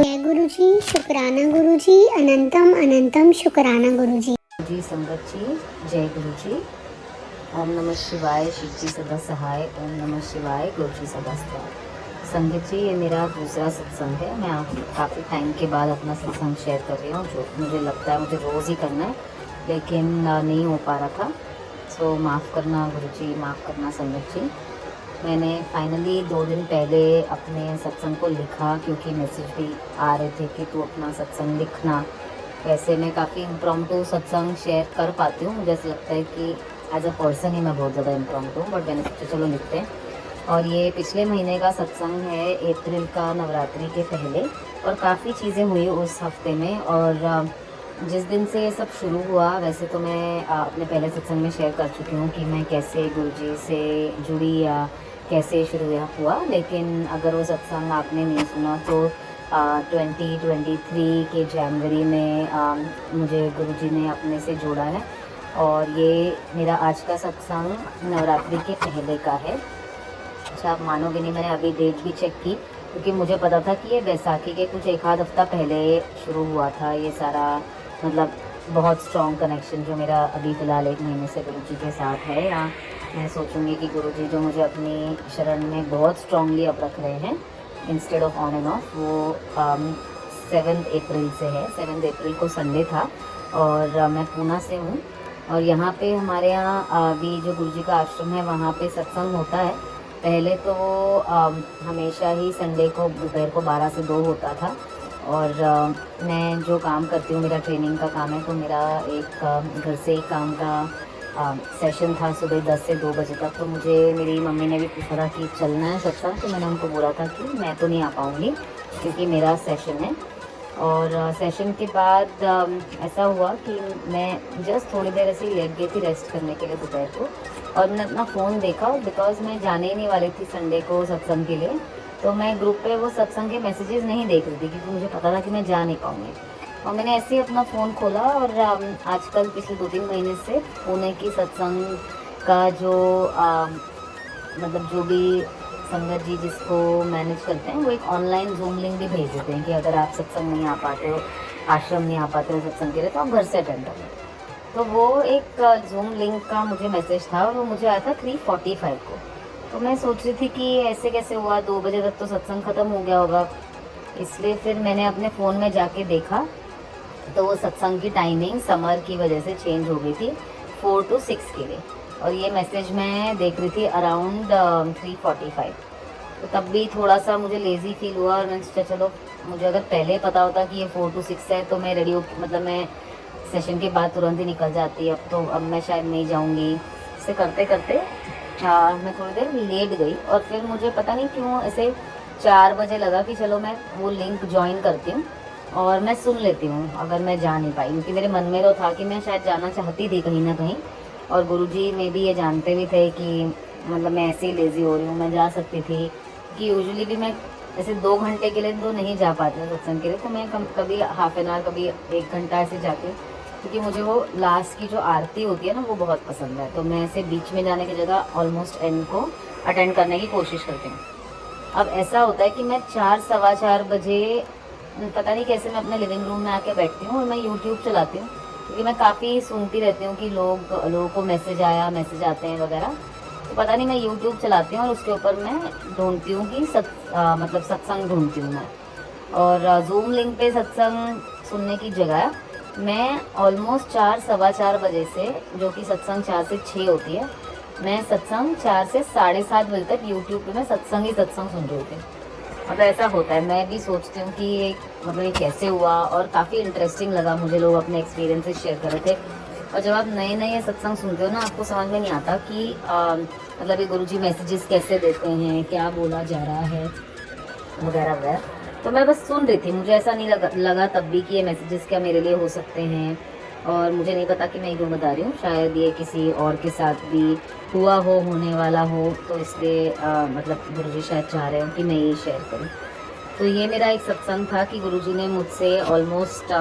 जय गुरु जी, शुक्राना गुरु जी, अनंतम अनंतम शुक्राना गुरु जी। जी संगत जी, जय गुरु जी। ओम नमः शिवाय, शिव जी सदा सहाय। ओम नमः शिवाय, गुरु जी सदा सहाय। संगत जी, ये मेरा दूसरा सत्संग है। मैं काफ़ी टाइम के बाद अपना सत्संग शेयर कर रही हूँ, जो मुझे लगता है मुझे रोज़ ही करना है, लेकिन नहीं हो पा रहा था। सो माफ़ करना गुरु जी, माफ़ करना संगत जी। मैंने फाइनली 2 दिन पहले अपने सत्संग को लिखा, क्योंकि मैसेज भी आ रहे थे कि तू अपना सत्संग लिखना। वैसे मैं काफ़ी इम्प्रॉम्प्टू सत्संग शेयर कर पाती हूँ, मुझे ऐसा लगता है कि एज अ पर्सन ही मैं बहुत ज़्यादा इम्प्रॉम्प्टू हूँ, बट मैंने सोचा चलो लिखते हैं। और ये पिछले महीने का सत्संग है, अप्रैल का, नवरात्रि के पहले। और काफ़ी चीज़ें हुई उस हफ्ते में। और जिस दिन से ये सब शुरू हुआ, वैसे तो मैं अपने पहले सत्संग में शेयर कर चुकी हूँ कि मैं कैसे गुरुजी से जुड़ी या कैसे शुरू हुआ। लेकिन अगर वो सत्संग आपने नहीं सुना तो 2023 के जनवरी में मुझे गुरुजी ने अपने से जोड़ा है। और ये मेरा आज का सत्संग नवरात्रि के पहले का है। अच्छा, आप मानोगे नहीं, मैंने अभी डेट भी चेक की, क्योंकि मुझे पता था कि ये बैसाखी के कुछ एक आध हफ्ता पहले शुरू हुआ था ये सारा। मतलब बहुत स्ट्रॉन्ग कनेक्शन जो मेरा अभी फ़िलहाल 1 महीने से गुरुजी के साथ है, या मैं सोचूंगी कि गुरुजी जो मुझे अपनी शरण में बहुत स्ट्रांगली अब रख रहे हैं instead of on end of, वो 7 अप्रैल से है। 7 अप्रैल को संडे था और मैं पूना से हूँ। और यहाँ पे हमारे यहाँ अभी जो गुरुजी का आश्रम है वहाँ पे सत्संग होता है। पहले तो हमेशा ही संडे को दोपहर को 12 से 2 होता था। और मैं जो काम करती हूँ, मेरा ट्रेनिंग का काम है, तो मेरा एक घर से ही काम का सेशन था सुबह 10 से 2 बजे तक। तो मुझे मेरी मम्मी ने भी पूछा था कि चलना है सत्संग, तो मैंने उनको बोला था कि मैं तो नहीं आ पाऊँगी क्योंकि मेरा सेशन है। और सेशन के बाद ऐसा हुआ कि मैं जस्ट थोड़ी देर ऐसे ही लेट गई थी रेस्ट करने के लिए दोपहर को, और मैंने अपना फ़ोन देखा। बिकॉज मैं जाने ही नहीं वाली थी संडे को सत्संग के लिए, तो मैं ग्रुप पे वो सत्संग के मैसेजेस नहीं देख रही थी, क्योंकि मुझे पता था कि मैं जा नहीं पाऊँगी। और मैंने ऐसे ही अपना फ़ोन खोला, और आजकल पिछले 2-3 महीने से पुणे की सत्संग का जो मतलब जो भी संगत जी जिसको मैनेज करते हैं, वो एक ऑनलाइन जूम लिंक भी भेज देते हैं कि अगर आप सत्संग नहीं आ पाते हो, आश्रम नहीं आ पाते हो सत्संग के लिए, तो आप घर से अटेंड करें। तो वो एक जूम लिंक का मुझे मैसेज था, और वो मुझे आया था 3:45 को। तो मैं सोच रही थी कि ऐसे कैसे हुआ, 2 बजे तक तो सत्संग ख़त्म हो गया होगा। इसलिए फिर मैंने अपने फ़ोन में जाके देखा, तो वो सत्संग की टाइमिंग समर की वजह से चेंज हो गई थी 4 to 6 के लिए। और ये मैसेज मैं देख रही थी अराउंड 3:45। तो तब भी थोड़ा सा मुझे लेज़ी फील हुआ, और मैंने सोचा चलो, मुझे अगर पहले पता होता कि ये 4 to 6 है तो मैं रेडी हो, मतलब मैं सेशन के बाद तुरंत ही निकल जाती। अब मैं शायद नहीं जाऊँगी। इसे करते करते मैं थोड़ी देर लेट गई, और फिर मुझे पता नहीं क्यों ऐसे 4 बजे लगा कि चलो मैं वो लिंक ज्वाइन करती हूँ और मैं सुन लेती हूँ, अगर मैं जा नहीं पाई। क्योंकि मेरे मन में तो था कि मैं शायद जाना चाहती थी कहीं ना कहीं, और गुरुजी में भी ये जानते भी थे कि मतलब मैं ऐसे ही लेज़ी हो रही हूँ, मैं जा सकती थी। कि यूजुअली भी मैं ऐसे 2 घंटे के लिए तो नहीं जा पाती हूँ सत्संग के लिए, तो मैं कभी हाफ एन आवर, कभी 1 घंटा ऐसे जाती हूँ, क्योंकि मुझे वो लास्ट की जो आरती होती है ना, वो बहुत पसंद है। तो मैं ऐसे बीच में जाने की जगह ऑलमोस्ट एंड को अटेंड करने की कोशिश करती हूँ। अब ऐसा होता है कि मैं 4, सवा 4 बजे, पता नहीं कैसे, मैं अपने लिविंग रूम में आके बैठती हूँ और मैं यूट्यूब चलाती हूँ, क्योंकि मैं काफ़ी सुनती रहती हूँ कि लोगों को मैसेज मैसेज आते हैं वगैरह। तो पता नहीं, मैं यूट्यूब चलाती हूँ और उसके ऊपर मैं ढूंढती हूँ कि मतलब सत्संग ढूंढती हूँ मैं। और जूम लिंक पे सत्संग सुनने की जगह मैं ऑलमोस्ट 4, सवा 4 बजे से, जो कि सत्संग 4 से 6 होती है, मैं सत्संग 4 से 7:30 बजे तक यूट्यूब पे मैं सत्संग ही सत्संग सुन रही थी। मतलब ऐसा होता है। मैं भी सोचती हूँ कि मतलब ये कैसे हुआ, और काफ़ी इंटरेस्टिंग लगा मुझे, लोग अपने एक्सपीरियंसेस शेयर कर रहे थे। और जब आप नए नए सत्संग सुनते हो ना, आपको समझ में नहीं आता कि मतलब ये गुरुजी मैसेजेस कैसे देते हैं, क्या बोला जा रहा है, वगैरह वगैरह। तो मैं बस सुन रही थी, मुझे ऐसा नहीं लगा तब भी कि ये मैसेजेस क्या मेरे लिए हो सकते हैं। और मुझे नहीं पता कि मैं क्यों बता रही हूँ, शायद ये किसी और के साथ भी हुआ हो, होने वाला हो, तो इसलिए मतलब गुरुजी शायद चाह रहे हो कि मैं ये शेयर करूँ। तो ये मेरा एक सत्संग था कि गुरुजी ने मुझसे ऑलमोस्ट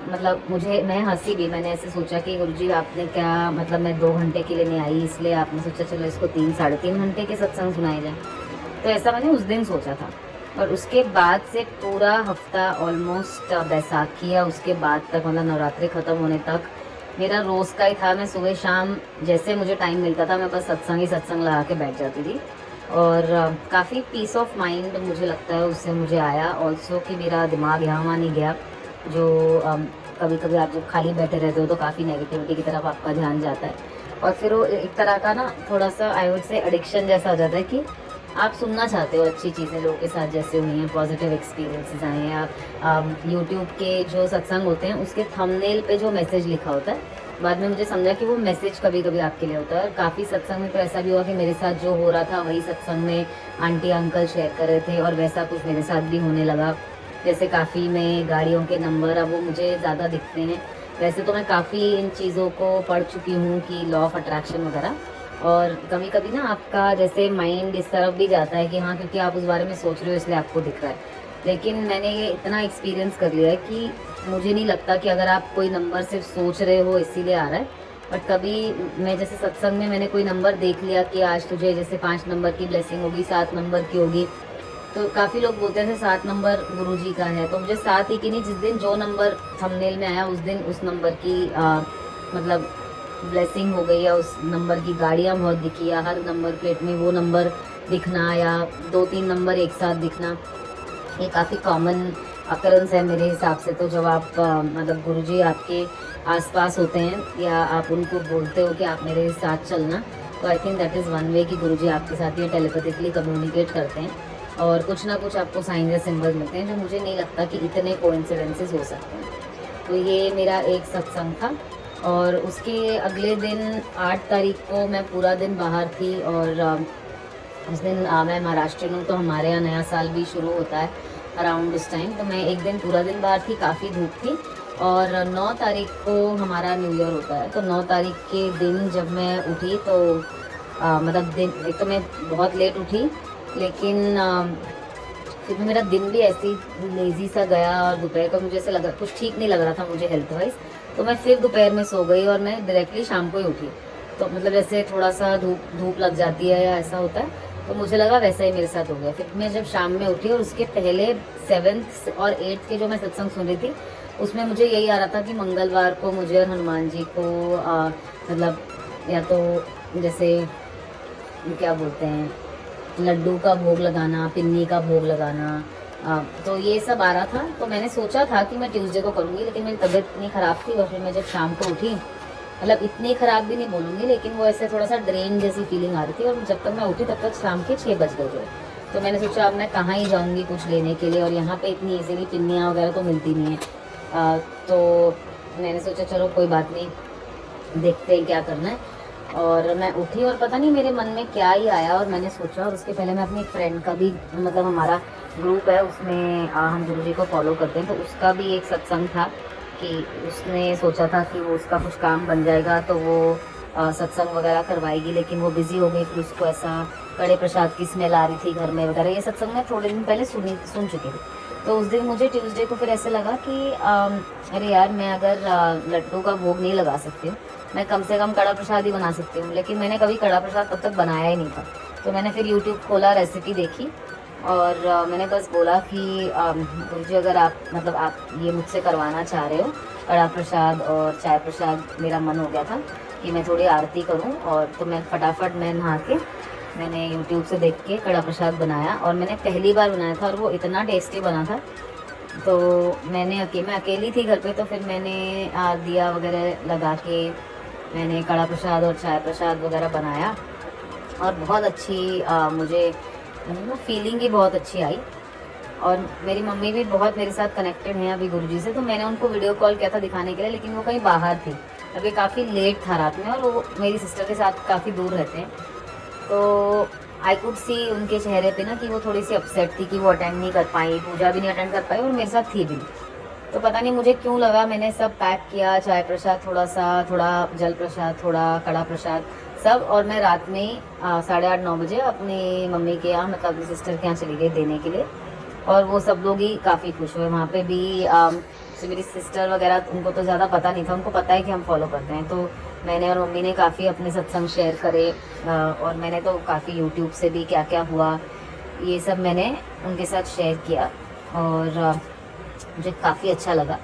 मतलब मैं हंसी भी, मैंने ऐसे सोचा कि गुरुजी आपने क्या, मतलब मैं 2 घंटे के लिए नहीं आई, इसलिए आपने सोचा चलो इसको 3, 3.5 घंटे के सत्संग सुनाए जाए। तो ऐसा मैंने उस दिन सोचा था। और उसके बाद से पूरा हफ्ता ऑलमोस्ट बैसाखी या उसके बाद तक, मतलब नवरात्रि ख़त्म होने तक मेरा रोज़ का ही था। मैं सुबह शाम जैसे मुझे टाइम मिलता था मैं बस सत्संग ही सत्संग लगा के बैठ जाती थी। और काफ़ी पीस ऑफ माइंड मुझे लगता है उससे मुझे आया ऑल्सो, कि मेरा दिमाग यहाँ वहाँ नहीं गया। जो कभी कभी आप जब खाली बैठे रहते हो तो काफ़ी नेगेटिविटी की तरफ आपका ध्यान जाता है, और फिर वो एक तरह का ना थोड़ा सा आई वुड से एडिक्शन जैसा हो जाता है कि आप सुनना चाहते हो अच्छी चीज़ें लोगों के साथ जैसे हुई हैं, पॉजिटिव एक्सपीरियंसेस आए हैं। आप यूट्यूब के जो सत्संग होते हैं उसके थंबनेल पे जो मैसेज लिखा होता है, बाद में मुझे समझा कि वो मैसेज कभी कभी आपके लिए होता है। और काफ़ी सत्संग में तो ऐसा भी हुआ कि मेरे साथ जो हो रहा था वही सत्संग में आंटी अंकल शेयर कर रहे थे, और वैसा कुछ मेरे साथ भी होने लगा। जैसे काफ़ी में गाड़ियों के नंबर अब वो मुझे ज़्यादा दिखते हैं। वैसे तो मैं काफ़ी इन चीज़ों को पढ़ चुकी हूँ कि लॉ ऑफ अट्रैक्शन वगैरह, और कभी कभी ना आपका जैसे माइंड इस तरफ भी जाता है कि हाँ क्योंकि आप उस बारे में सोच रहे हो इसलिए आपको दिख रहा है। लेकिन मैंने ये इतना एक्सपीरियंस कर लिया है कि मुझे नहीं लगता कि अगर आप कोई नंबर सिर्फ सोच रहे हो इसीलिए आ रहा है। बट कभी मैं जैसे सत्संग में मैंने कोई नंबर देख लिया कि आज तुझे जैसे 5 नंबर की ब्लेसिंग होगी, 7 नंबर की होगी, तो काफ़ी लोग बोलते थे 7 नंबर गुरुजी का है, तो मुझे 7 ही की नहीं, जिस दिन जो नंबर थंबनेल में आया उस दिन उस नंबर की मतलब ब्लेसिंग हो गई, या उस नंबर की गाड़ियाँ बहुत दिखी, या हर नंबर प्लेट में वो नंबर दिखना, या 2-3 नंबर एक साथ दिखना, ये काफ़ी कॉमन अकरेंस है मेरे हिसाब से। तो जब आप मतलब गुरुजी आपके आसपास होते हैं या आप उनको बोलते हो कि आप मेरे साथ चलना, तो I think that is one way कि गुरुजी आपके साथ ये टेलीपैथिकली कम्युनिकेट करते हैं, और कुछ ना कुछ आपको साइन या सिंबल मिलते हैं जो मुझे नहीं लगता कि इतने कोइंसिडेंसेस हो सकते हैं। तो ये मेरा एक सत्संग था। और उसके अगले दिन 8 तारीख को मैं पूरा दिन बाहर थी, और उस दिन मैं महाराष्ट्रियन हूँ तो हमारे यहाँ नया साल भी शुरू होता है अराउंड उस टाइम। तो मैं एक दिन पूरा दिन बाहर थी, काफ़ी धूप थी। और 9 तारीख को हमारा न्यू ईयर होता है, तो 9 तारीख के दिन जब मैं उठी तो मतलब दिन एक तो मैं बहुत लेट उठी, लेकिन फिर भी मेरा दिन भी ऐसे ही लेज़ी सा गया, और दोपहर को मुझे ऐसा लगा कुछ ठीक नहीं लग रहा था मुझे हेल्थ वाइज, तो मैं फिर दोपहर में सो गई और मैं डायरेक्टली शाम को ही उठी। तो मतलब जैसे थोड़ा सा धूप लग जाती है या ऐसा होता है, तो मुझे लगा वैसा ही मेरे साथ हो गया। फिर मैं जब शाम में उठी, और उसके पहले 7th और 8th के जो मैं सत्संग सुन रही थी उसमें मुझे यही आ रहा था कि मंगलवार को मुझे और हनुमान जी को मतलब या तो जैसे क्या बोलते हैं लड्डू का भोग लगाना, पिन्नी का भोग लगाना, तो ये सब आ रहा था। तो मैंने सोचा था कि मैं ट्यूसडे को करूँगी, लेकिन मेरी तबीयत इतनी ख़राब थी, और फिर मैं जब शाम को उठी, मतलब इतनी ख़राब भी नहीं बोलूँगी, लेकिन वो ऐसे थोड़ा सा ड्रेन जैसी फीलिंग आ रही थी, और जब तक मैं उठी तब तक शाम के 6 बज गए थे। तो मैंने सोचा अब मैं कहाँ ही जाऊँगी कुछ लेने के लिए, और यहाँ पे इतनी ईजीली पिन्नियाँ वगैरह तो मिलती नहीं है। तो मैंने सोचा चलो कोई बात नहीं, देखते हैं क्या करना है। और मैं उठी और पता नहीं मेरे मन में क्या ही आया, और मैंने सोचा, और उसके पहले मैं अपनी एक फ्रेंड का भी, मतलब हमारा ग्रुप है उसमें हम गुरु जी को फॉलो करते हैं, तो उसका भी एक सत्संग था कि उसने सोचा था कि वो उसका कुछ काम बन जाएगा तो वो सत्संग वगैरह करवाएगी, लेकिन वो बिज़ी हो गई। फिर उसको ऐसा कड़े प्रसाद की स्मेल आ रही थी घर में वगैरह। ये सत्संग मैं थोड़े दिन पहले सुन चुकी थी। तो उस दिन मुझे ट्यूसडे को फिर ऐसे लगा कि अरे यार मैं अगर लड्डू का भोग नहीं लगा सकती हूँ, मैं कम से कम कड़ा प्रसाद ही बना सकती हूँ, लेकिन मैंने कभी कड़ा प्रसाद तब तक बनाया ही नहीं था। तो मैंने फिर यूट्यूब खोला, रेसिपी देखी, और मैंने बस बोला कि गुरुजी अगर आप मतलब आप ये मुझसे करवाना चाह रहे हो कड़ा प्रसाद और चाय प्रसाद, मेरा मन हो गया था कि मैं थोड़ी आरती करूं। और तो मैं फटाफट मैं नहा के मैंने यूट्यूब से देख के कड़ा प्रसाद बनाया, और मैंने पहली बार बनाया था और वो इतना टेस्टी बना था। तो मैं अकेली थी घर पे, तो फिर मैंने दिया वगैरह लगा के मैंने कड़ा प्रसाद और चाय प्रसाद वगैरह बनाया, और बहुत अच्छी मुझे फीलिंग ही बहुत अच्छी आई। और मेरी मम्मी भी बहुत मेरे साथ कनेक्टेड हैं अभी गुरुजी से, तो मैंने उनको वीडियो कॉल किया था दिखाने के लिए, लेकिन वो कहीं बाहर थी, अभी काफ़ी लेट था रात में, और वो मेरी सिस्टर के साथ काफ़ी दूर रहते हैं। तो आई कुड सी उनके चेहरे पे ना कि वो थोड़ी सी अपसेट थी कि वो अटेंड नहीं कर पाई, पूजा भी नहीं अटेंड कर पाई, और मेरे साथ थी भी नहीं। तो पता नहीं मुझे क्यों लगा, मैंने सब पैक किया, चाय प्रसाद थोड़ा सा, थोड़ा जल प्रसाद, थोड़ा कड़ा प्रसाद सब, और मैं रात में ही 8:30-9 बजे अपनी मम्मी के यहाँ, मतलब अपनी सिस्टर के यहाँ चली गई देने के लिए। और वो सब लोग ही काफ़ी खुश हुए वहाँ पे भी। तो मेरी सिस्टर वगैरह उनको तो ज़्यादा पता नहीं था, उनको पता है कि हम फॉलो करते हैं, तो मैंने और मम्मी ने काफ़ी अपने सत्संग शेयर करे, और मैंने तो काफ़ी यूट्यूब से भी क्या क्या हुआ ये सब मैंने उनके साथ शेयर किया और मुझे काफ़ी अच्छा लगा।